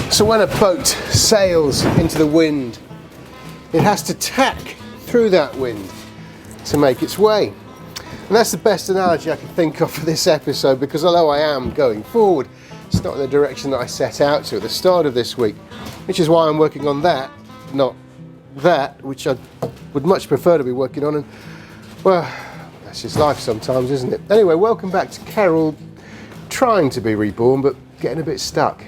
So when a boat sails into the wind, it has to tack through that wind to make its way. And that's the best analogy I can think of for this episode, because although I am going forward, it's not in the direction that I set out to at the start of this week, which is why I'm working on that, not that, which I would much prefer to be working on. And well, that's just life sometimes, isn't it? Anyway, welcome back to Carol, trying to be reborn but getting a bit stuck.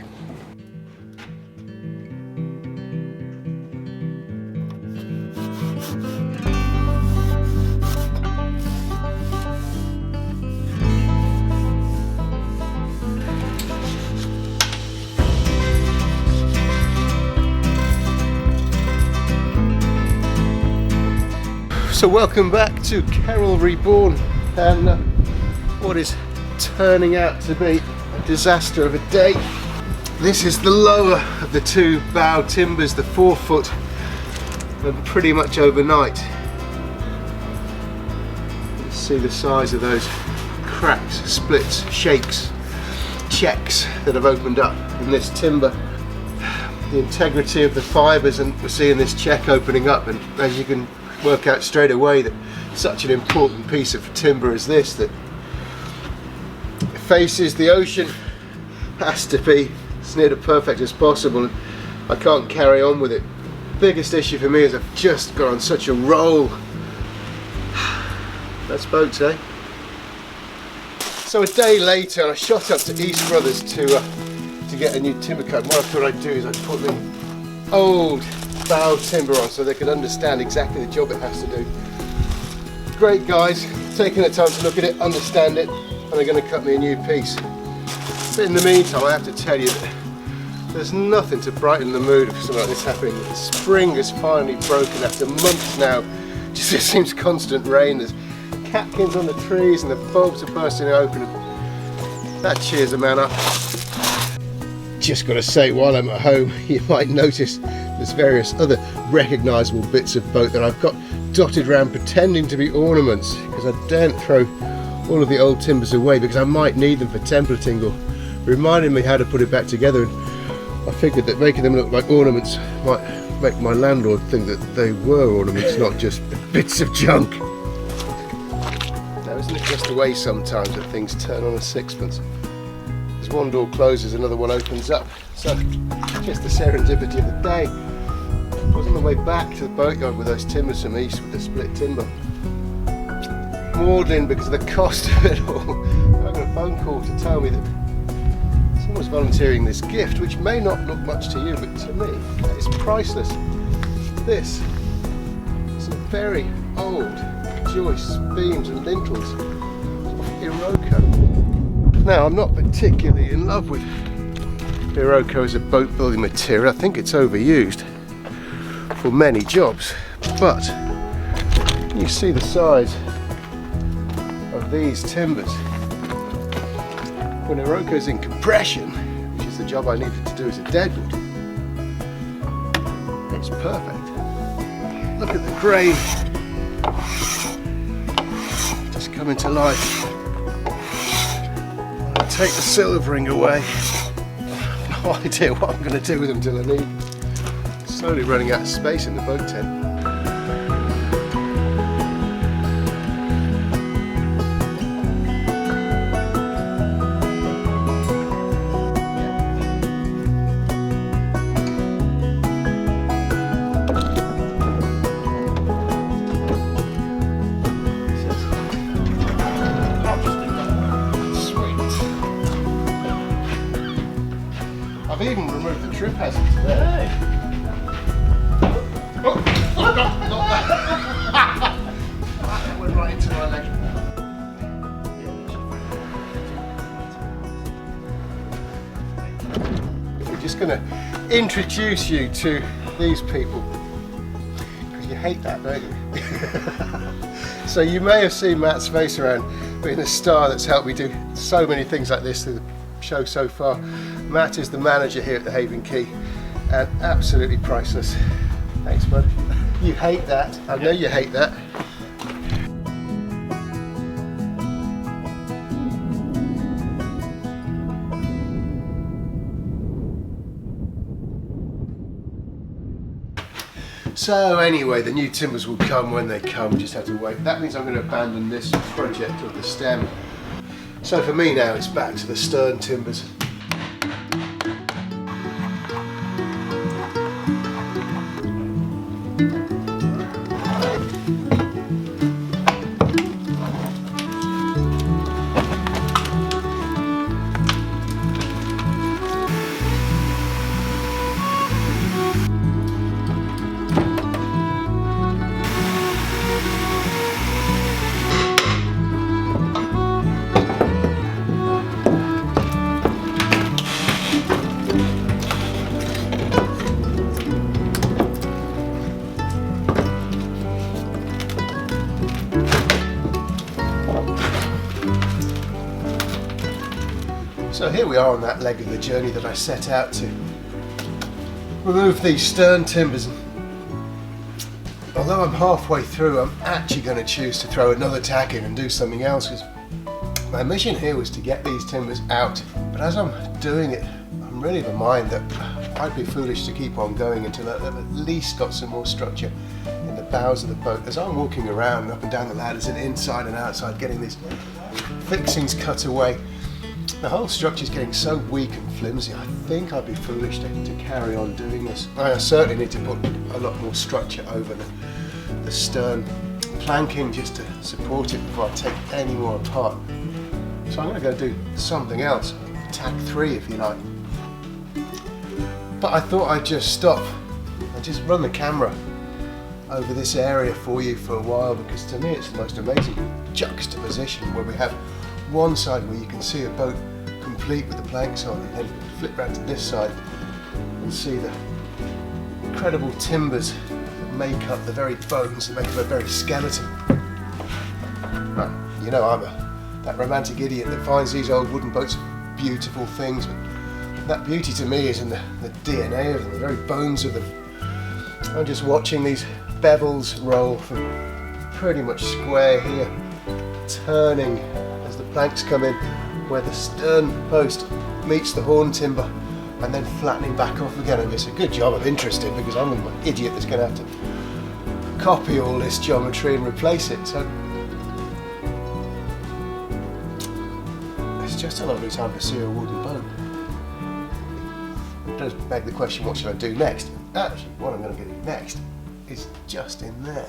So welcome back to Carol Reborn, and what is turning out to be a disaster of a day. This is the lower of the two bow timbers, the 4 foot, and pretty much overnight. You see the size of those cracks, splits, shakes, checks that have opened up in this timber. The integrity of the fibres, and we're seeing this check opening up, and as you can work out straight away that such an important piece of timber as this that faces the ocean has to be as near to perfect as possible, and I can't carry on with it. Biggest issue for me is I've just got on such a roll. That's boats, eh? So a day later, and I shot up to East Brothers to get a new timber cut. What I thought I'd do is I'd put the old bow timber on so they can understand exactly the job it has to do. Great guys, taking the time to look at it, understand it, and they're going to cut me a new piece. But in the meantime, I have to tell you that there's nothing to brighten the mood of something like this happening. The spring has finally broken after months now. Just it seems constant rain. There's catkins on the trees and the bulbs are bursting open. That cheers a man up. Just got to say, while I'm at home, you might notice there's various other recognisable bits of boat that I've got dotted around pretending to be ornaments, because I daren't throw all of the old timbers away because I might need them for templating or reminding me how to put it back together. And I figured that making them look like ornaments might make my landlord think that they were ornaments, not just bits of junk. Now, isn't it just the way sometimes that things turn on a sixpence? As one door closes, another one opens up. So, just the serendipity of the day. I was on the way back to the boatyard with those timbers from East with the split timber. Maudlin because of the cost of it all. I got a phone call to tell me that someone's volunteering this gift, which may not look much to you, but to me, it's priceless. This is some very old joists, beams and lintels of Iroko. Now, I'm not particularly in love with Iroko as a boat building material. I think it's overused for many jobs, but you see the size of these timbers. When Iroko's in compression, which is the job I needed to do as a deadwood, it's perfect. Look at the grain just coming to life. I'll take the silvering away. No idea what I'm going to do with them till I need. Slowly running out of space in the boat tent. I've even removed the trip hazards there. Oh, not that. That went right into my leg. We're just going to introduce you to these people, because you hate that, don't you? So you may have seen Matt's face around being the star that's helped me do so many things like this through the show so far. Matt is the manager here at the Haven Quay, and absolutely priceless. Thanks, bud. You hate that. I know you hate that. So anyway, the new timbers will come when they come, we just have to wait. That means I'm going to abandon this project of the stem. So for me now, it's back to the stern timbers. So here we are on that leg of the journey that I set out to remove these stern timbers. Although I'm halfway through, I'm actually going to choose to throw another tack in and do something else, because my mission here was to get these timbers out. But as I'm doing it, I'm really of a mind that I'd be foolish to keep on going until I've at least got some more structure in the bows of the boat. As I'm walking around up and down the ladders and inside and outside getting these fixings cut away, the whole structure is getting so weak and flimsy, I think I'd be foolish to carry on doing this. I certainly need to put a lot more structure over the stern planking just to support it before I take any more apart. So I'm going to go do something else, tack 3 if you like. But I thought I'd just stop and just run the camera over this area for you for a while, because to me it's the most amazing juxtaposition where we have one side where you can see a boat complete with the planks on, and then flip round to this side and see the incredible timbers that make up the very bones, that make up a very skeleton. Well, you know, I'm that romantic idiot that finds these old wooden boats beautiful things, but that beauty to me is in the DNA of them, the very bones of them. I'm just watching these bevels roll from pretty much square here, turning as the planks come in, where the stern post meets the horn timber, and then flattening back off again. And it's a good job I'm interested, because I'm an idiot that's going to have to copy all this geometry and replace it. So it's just a lovely time to see a wooden boat. It does beg the question, what should I do next? Actually, what I'm going to do next is just in there.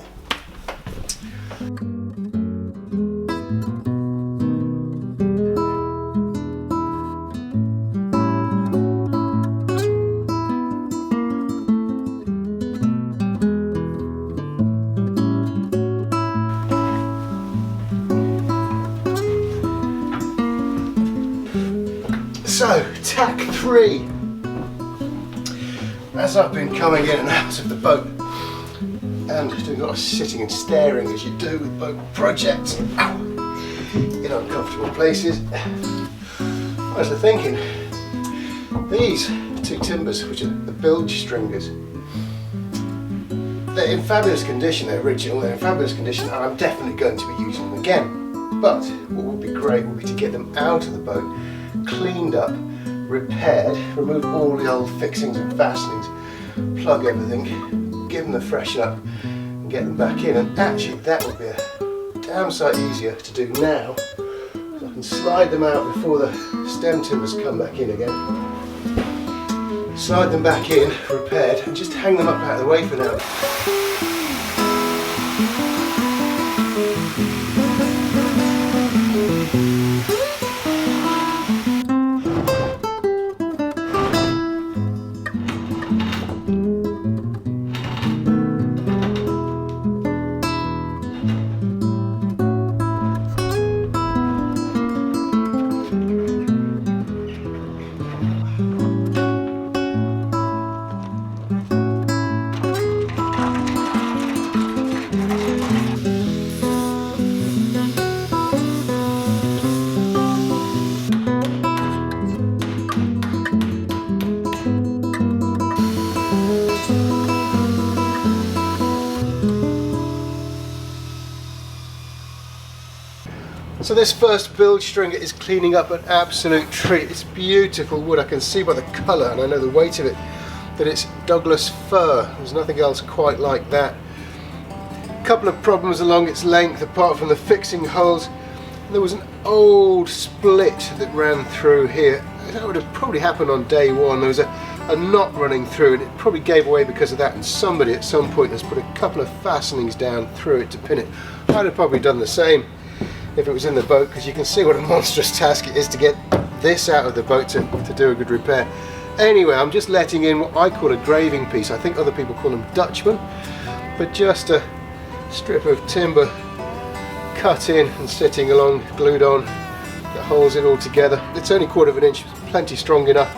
So, tack 3. As I've been coming in and out of the boat and doing a lot of sitting and staring, as you do with boat projects, in uncomfortable places, I was thinking, these 2 timbers, which are the bilge stringers, they're in fabulous condition. They're original, they're in fabulous condition, and I'm definitely going to be using them again. But what would be great would be to get them out of the boat, cleaned up, repaired, remove all the old fixings and fastenings, plug everything, give them a freshen up and get them back in. And actually that would be a damn sight easier to do now, because I can slide them out before the stem timbers come back in again, slide them back in, repaired, and just hang them up out of the way for now. So this first bilge stringer is cleaning up an absolute treat. It's beautiful wood. I can see by the colour, and I know the weight of it, that it's Douglas fir. There's nothing else quite like that. A couple of problems along its length apart from the fixing holes. There was an old split that ran through here. That would have probably happened on day one. There was a knot running through and it probably gave away because of that, and somebody at some point has put a couple of fastenings down through it to pin it. I'd have probably done the same if it was in the boat, because you can see what a monstrous task it is to get this out of the boat to do a good repair. Anyway, I'm just letting in what I call a graving piece. I think other people call them Dutchmen, but just a strip of timber cut in and sitting along, glued on, that holds it all together. It's only 1/4 of an inch, plenty strong enough.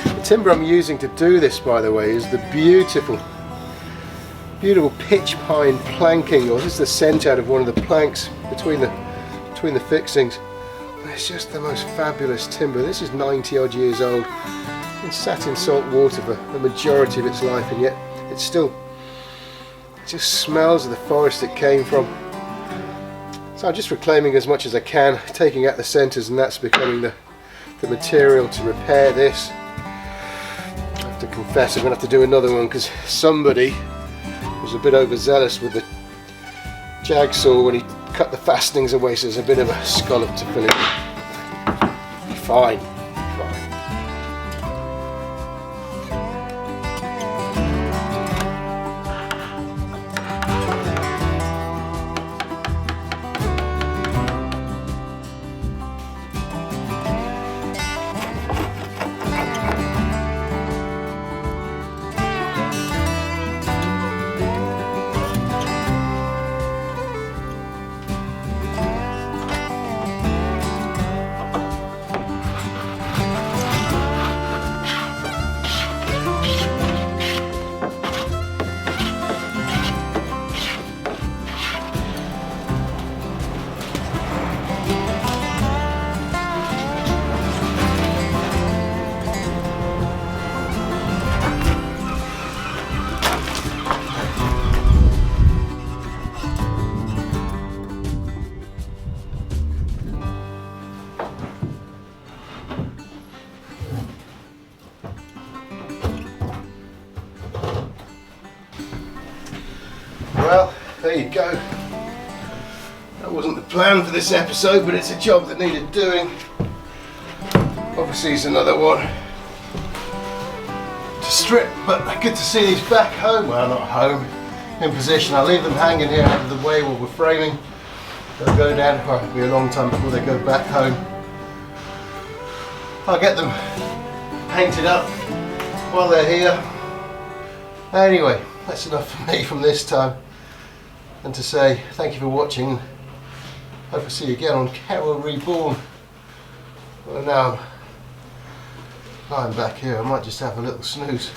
The timber I'm using to do this, by the way, is the beautiful pitch pine planking, or this is the scent out of one of the planks between the fixings. It's just the most fabulous timber. This is 90 odd years old. It's been sat in salt water for the majority of its life, and yet it just smells of the forest it came from. So I'm just reclaiming as much as I can, taking out the centres, and that's becoming the material to repair this. I have to confess I'm going to have to do another one, because somebody was a bit overzealous with the jag saw when he cut the fastenings away, so there's a bit of a scallop to fill it. Fine. Well, there you go. That wasn't the plan for this episode, but it's a job that needed doing. Obviously it's another one to strip, but good to see these back home. Well, not home, in position. I'll leave them hanging here out of the way while we're framing. They'll go down, well, it'll be a long time before they go back home. I'll get them painted up while they're here. Anyway, that's enough for me from this time, and to say thank you for watching. Hope to see you again on Carol Reborn. Well, now I'm back here, I might just have a little snooze.